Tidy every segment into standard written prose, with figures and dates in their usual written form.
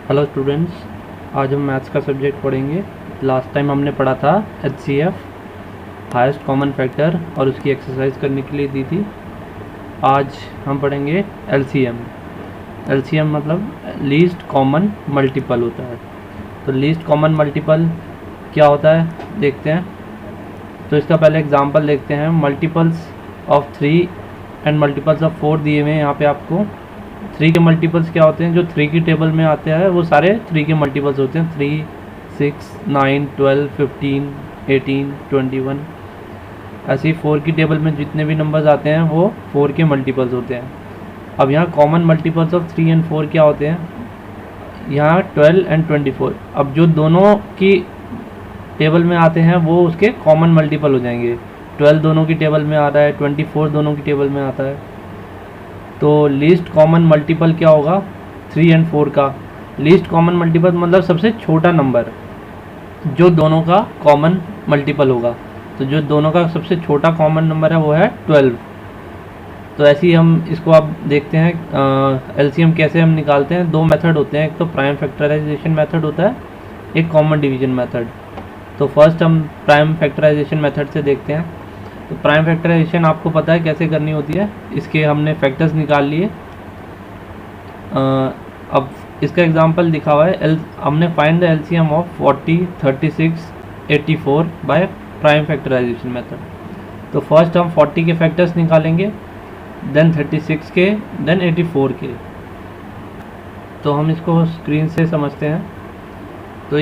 Hello students, आज हम maths का सब्जेक्ट पढ़ेंगे। लास्ट टाइम हमने पढ़ा था HCF, हाईएस्ट कॉमन फैक्टर, और उसकी एक्सरसाइज करने के लिए दी थी। आज हम पढ़ेंगे LCM। LCM मतलब लीस्ट कॉमन मल्टीपल होता है। तो लीस्ट कॉमन मल्टीपल क्या होता है देखते हैं। तो इसका पहले एग्जांपल देखते हैं। Multiples of 3 and multiples of 4 दिए हुए हैं यहाँ पे आपको। 3 के मल्टीपल्स क्या होते हैं, जो 3 की टेबल में आते हैं वो सारे 3 के मल्टीपल्स होते हैं। 3, 6, 9, 12, 15, 18, 21। ऐसे ही 4 की टेबल में जितने भी नंबर्स आते हैं वो 4 के मल्टीपल्स होते हैं। अब यहाँ कॉमन मल्टीपल्स ऑफ 3 एंड 4 क्या होते हैं, यहाँ 12 एंड 24। अब जो दोनों की टेबल में आते हैं वो उसके कॉमन मल्टीपल हो जाएंगे। 12 दोनों की टेबल में आ रहा है, 24 दोनों की टेबल में आता है। तो लीस्ट कॉमन मल्टीपल क्या होगा 3 एंड 4 का। लीस्ट कॉमन मल्टीपल मतलब सबसे छोटा नंबर जो दोनों का कॉमन मल्टीपल होगा। तो जो दोनों का सबसे छोटा कॉमन नंबर है वो है 12। तो ऐसे ही हम इसको अब देखते हैं LCM कैसे हम निकालते हैं। दो मेथड होते हैं, एक तो प्राइम फैक्टराइजेशन मेथड होता है, एक कॉमन डिवीजन मेथड। तो फर्स्ट हम प्राइम फैक्टराइजेशन मेथड से देखते हैं। तो प्राइम फैक्टराइजेशन आपको पता है कैसे करनी होती है। इसके हमने फैक्टर्स निकाल लिए। अब इसका एग्जांपल दिखा हुआ है। हमने find the LCM of 40, 36, 84 by prime factorization method. तो फर्स्ट हम 40 के फैक्टर्स निकालेंगे, देन 36 के, देन 84 के। तो हम इसको स्क्रीन से समझते हैं। तो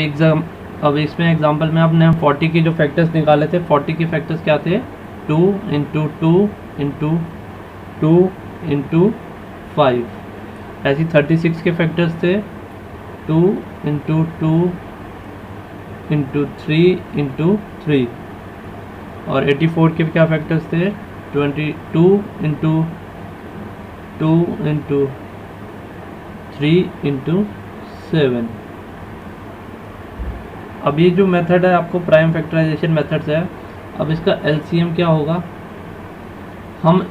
अब इसमें एग्जांपल में आपने 40 के जो फैक्टर्स निकाले थे, 40 के फैक्टर्स क्या थे, 2 इंटू 2 इंटू 2 इंटू 5। ऐसे 36 के फैक्टर्स थे 2 इंटू 2 इंटू 3 इंटू 3। और 84 के क्या फैक्टर्स थे, 22 इंटू 2 इंटू 3 इंटू 7। अब ये जो मेथड है आपको प्राइम फैक्टराइजेशन मेथड से है। अब इसका LCM क्या होगा, हम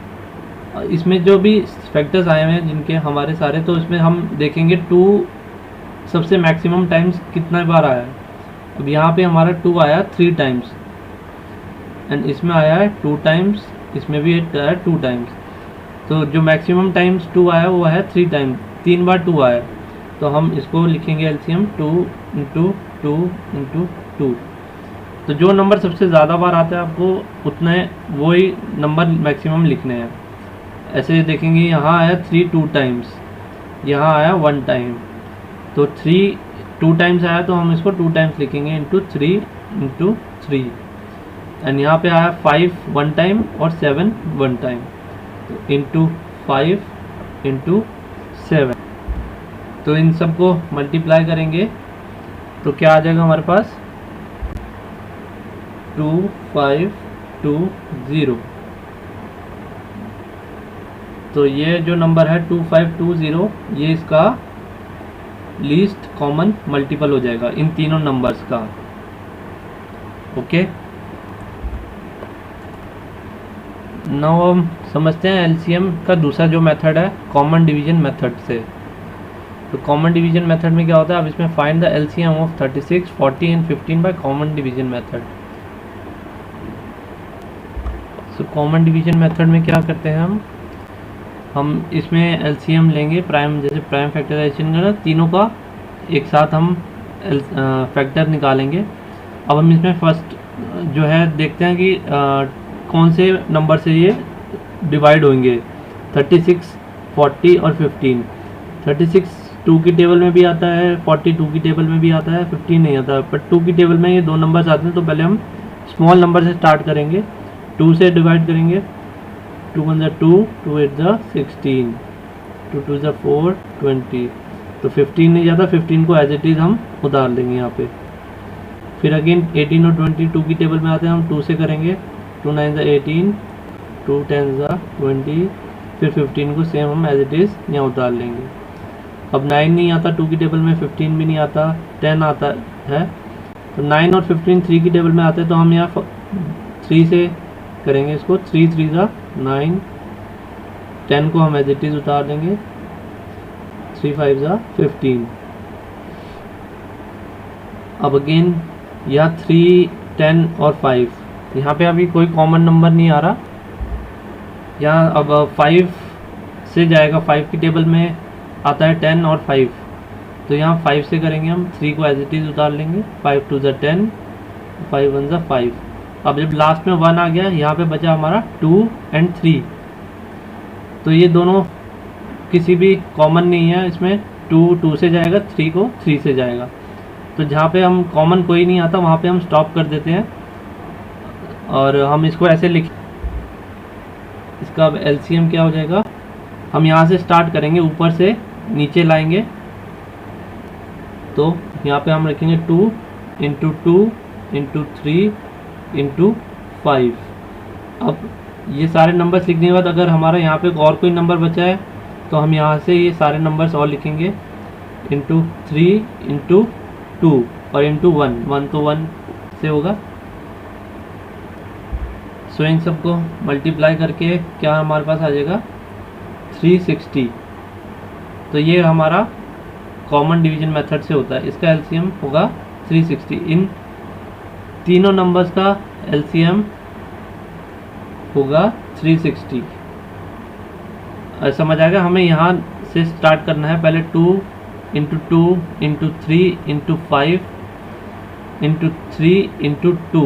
इसमें जो भी फैक्टर्स आए हुए हैं जिनके हमारे सारे, तो इसमें हम देखेंगे 2 सबसे मैक्सिमम टाइम्स कितना बार आया है। अब यहाँ पे हमारा 2 आया 3 टाइम्स, एंड इसमें आया है 2 टाइम्स, इसमें भी आया 2 टाइम्स। तो जो मैक्सिमम टाइम्स 2 आया वो है 3 टाइम्स, 3 बार 2 आया। तो हम इसको लिखेंगे LCM 2 इंटू 2 इंटू 2। तो जो नंबर सबसे ज़्यादा बार आता है आपको उतने वही नंबर मैक्सिमम लिखने हैं। ऐसे देखेंगे यहाँ आया 3 2 टाइम्स, यहाँ आया 1 टाइम। तो 3 2 टाइम्स आया तो हम इसको 2 टाइम्स लिखेंगे इंटू 3 इंटू 3। एंड यहाँ पे आया 5 1 टाइम और 7 1 टाइम। तो इंटू 5 इंटू 7। तो इन सबको मल्टीप्लाई करेंगे तो क्या आ जाएगा हमारे पास, 2520। तो ये जो नंबर है 2520, ये इसका लीस्ट कॉमन मल्टीपल हो जाएगा इन तीनों नंबर्स का। ओके, नाउ हम समझते हैं LCM का दूसरा जो मेथड है कॉमन डिवीजन मेथड से। तो कॉमन डिवीजन मेथड में क्या होता है, अब इसमें find the LCM of 36, 40 and 15 by common division method. So common division method में क्या करते हैं हम इसमें LCM लेंगे प्राइम, जैसे प्राइम फैक्टराइजेशन का तीनों का एक साथ हम फैक्टर निकालेंगे। अब हम इसमें फर्स्ट जो है देखते हैं कि कौन से नंबर से ये डिवाइड होंगे, 36, 40 और 15। 36 2 की टेबल में भी आता है, 40 2 की टेबल में भी आता है, 15 नहीं आता। पर 2 की टेबल में ये दो नंबर्स आते हैं। तो पहले हम स्मॉल नंबर से स्टार्ट करेंगे, 2 से डिवाइड करेंगे। 2 1 2, 2 8 16, 2 2 4 20। तो 15 नहीं जाता, 15 को एज इट इज़ हम उतार देंगे यहाँ पे। फिर अगेन 18 और 20 2 की टेबल में आते हैं, हम 2 से करेंगे। 2 9 18, 2 10 20। फिर 15 को सेम हम एज इट इज़ यहाँ उतार लेंगे। अब 9 नहीं आता 2 की टेबल में, 15 भी नहीं आता, 10 आता है। तो 9 और 15 3 की टेबल में आते हैं, तो हम यहाँ 3 से करेंगे इसको। 3 3 9, 10 को हम एज इट इज़ उतार देंगे। 3 5 15। अब अगेन यहाँ 3, 10 और 5, यहाँ पे अभी कोई कॉमन नंबर नहीं आ रहा। यहाँ अब 5 से जाएगा, 5 की टेबल में आता है 10 और 5, तो यहाँ 5 से करेंगे हम, 3 को एज इट इज़ उतार लेंगे, 5 2 ज़ा 10, 5 1 ज़ा 5। अब जब लास्ट में 1 आ गया, यहाँ पे बचा हमारा 2 एंड 3, तो ये दोनों किसी भी कॉमन नहीं है इसमें। 2 से जाएगा, 3 को 3 से जाएगा, तो जहाँ पे हम कॉमन कोई नहीं आता वहाँ पे हम स्टॉप कर देते हैं और हम इसको ऐसे लिख, इसका अब एलसीएम क्या हो जाएगा, हम यहाँ से स्टार्ट करेंगे, ऊपर से नीचे लाएंगे, तो यहाँ पे हम रखेंगे 2 इंटू 2 इंटू 3 इंटू 5। अब ये सारे नंबर्स लिखने के बाद अगर हमारा यहाँ पे और कोई नंबर बचा है तो हम यहाँ से ये सारे नंबर्स और लिखेंगे, इंटू 3 इंटू 2 और इंटू 1, 1 तो 1 से होगा। सो इन सबको मल्टीप्लाई करके क्या हमारे पास आ जाएगा 360। तो ये हमारा कॉमन डिवीजन मेथड से होता है, इसका एलसीएम होगा 360। इन तीनों नंबर्स का एलसीएम होगा 360। समझ आएगा? हमें यहाँ से स्टार्ट करना है, पहले 2 into 2 into 3 into 5 into 3 into 2,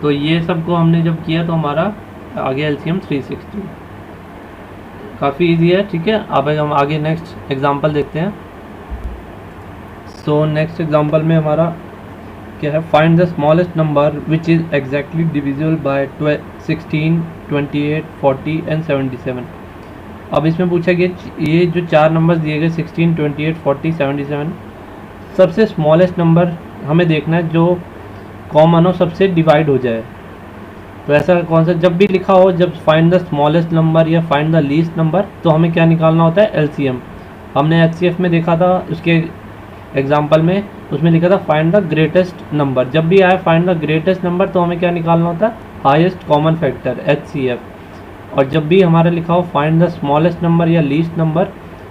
तो ये सब को हमने जब किया तो हमारा आगे एलसीएम 360। काफ़ी इजी है, ठीक है। अब हम आगे नेक्स्ट एग्जांपल देखते हैं। सो नेक्स्ट एग्जांपल में हमारा क्या है, find the smallest number which is exactly divisible by 16, 28, 40 and 77। अब इसमें पूछा गया ये जो चार नंबर्स दिए गए 16, 28, 40, 77, सबसे स्मॉलेस्ट नंबर हमें देखना है जो कॉमन हो, सबसे डिवाइड हो जाए। तो ऐसा कौन सा, जब भी लिखा हो, जब फाइंड द स्मॉलेस्ट नंबर या फाइंड द लीस्ट नंबर, तो हमें क्या निकालना होता है, एलसीएम। हमने एचसीएफ में देखा था, उसके एग्जांपल में उसमें लिखा था फाइंड द ग्रेटेस्ट नंबर। जब भी आए फाइंड द ग्रेटेस्ट नंबर तो हमें क्या निकालना होता है, हाईएस्ट कॉमन फैक्टर, एचसीएफ। और जब भी हमारा लिखा हो फाइंड द स्मॉलेस्ट नंबर या लीस्ट नंबर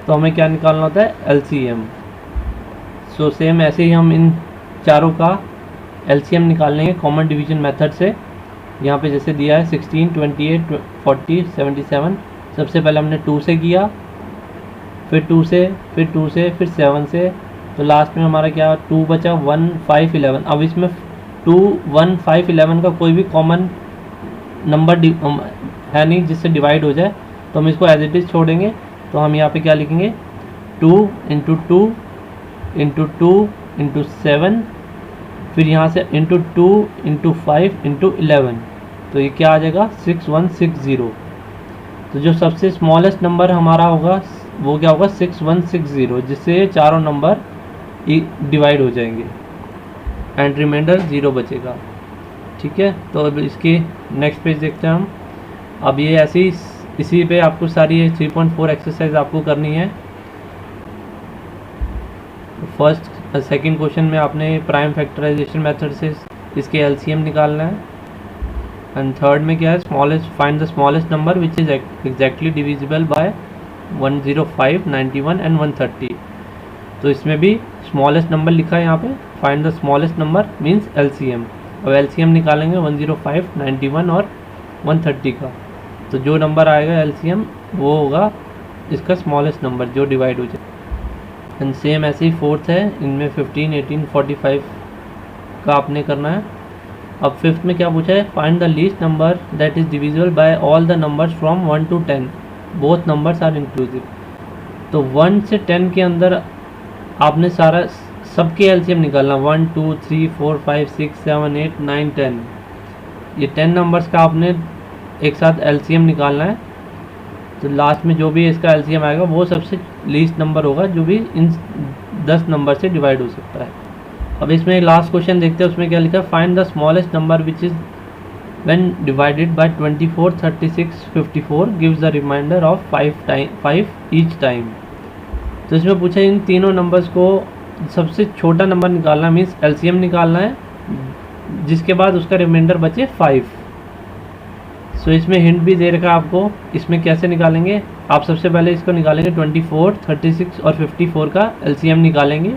तो हमें क्या निकालना होता है, एलसीएम। सो सेम ऐसे ही हम इन चारों का एलसीएम निकाल लेंगे कॉमन डिवीजन मेथड से। यहाँ पे जैसे दिया है 16, 28, 40, 77। सबसे पहले हमने 2 से किया, फिर 2 से, फिर 2 से, फिर 7 से, तो लास्ट में हमारा क्या 2 बचा, 1, 5, 11। अब इसमें 2, 1, 5, 11 का कोई भी कॉमन नंबर है नहीं जिससे डिवाइड हो जाए, तो हम इसको एज इट इज़ छोड़ेंगे। तो हम यहाँ पे क्या लिखेंगे, 2 इंटू 2 इंटू 2 इंटू 7, फिर यहाँ से इंटू 2 इंटू 5 इंटू 11, तो ये क्या आ जाएगा 6160। तो जो सबसे स्मॉलेस्ट नंबर हमारा होगा वो क्या होगा 6160, जिससे ये चारों नंबर डिवाइड हो जाएंगे एंड रिमाइंडर 0 बचेगा, ठीक है। तो अब इसके नेक्स्ट पेज देखते हैं हम। अब ये ऐसी इसी पे आपको सारी ये 3.4 एक्सरसाइज आपको करनी है। फर्स्ट सेकंड क्वेश्चन में आपने प्राइम फैक्टराइजेशन मेथड से इसके एलसीएम निकालना है, एंड थर्ड में क्या है, smallest, find the smallest number which is exactly divisible by 105, 91 and 130। तो इसमें भी स्मॉलेस्ट नंबर लिखा है यहाँ पे, find the smallest number means LCM. अब एलसीएम निकालेंगे 105, 91 और 130 का, तो जो नंबर आएगा एलसीएम वो होगा इसका स्मॉलेस्ट नंबर जो डिवाइड हो जाए। एंड सेम ऐसे ही फोर्थ है, इनमें 15, 18, 45 का आपने करना है। अब फिफ्थ में क्या पूछा है, find the least number that is divisible by all the numbers from 1 to 10, both numbers are inclusive. तो 1 से 10 के अंदर आपने सारा सबके एलसीएम निकालना, 1, 2, 3, 4, 5, 6, 7, 8, 9, 10, ये 10 नंबर्स का आपने एक साथ एलसीएम निकालना है। तो लास्ट में जो भी इसका एलसीएम आएगा वो सबसे लीस्ट नंबर होगा जो भी इन 10 नंबर से डिवाइड हो सकता है। अब इसमें लास्ट क्वेश्चन देखते हैं, उसमें क्या लिखा है, find the smallest number which is when divided by 24, 36, 54 gives the remainder of 5 each time. तो इसमें पूछा इन तीनों नंबर्स को सबसे छोटा नंबर निकालना, मीन्स एलसीएम निकालना है, जिसके बाद उसका रिमाइंडर बचे 5। सो इसमें हिंट भी दे रखा है आपको, इसमें कैसे निकालेंगे। आप सबसे पहले इसको निकालेंगे 24, 36 और 54 का एलसीएम निकालेंगे।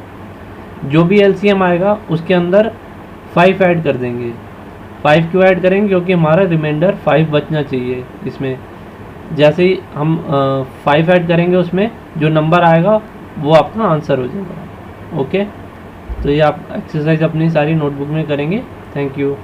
जो भी एलसीएम आएगा उसके अंदर 5 ऐड कर देंगे। 5 क्यों ऐड करेंगे? क्योंकि हमारा रिमाइंडर 5 बचना चाहिए इसमें। जैसे ही हम 5 ऐड करेंगे उसमें जो नंबर आएगा वो आपका आंसर हो जाएगा। ओके, तो ये आप एक्सरसाइज अपनी सारी नोटबुक में करेंगे। Thank you.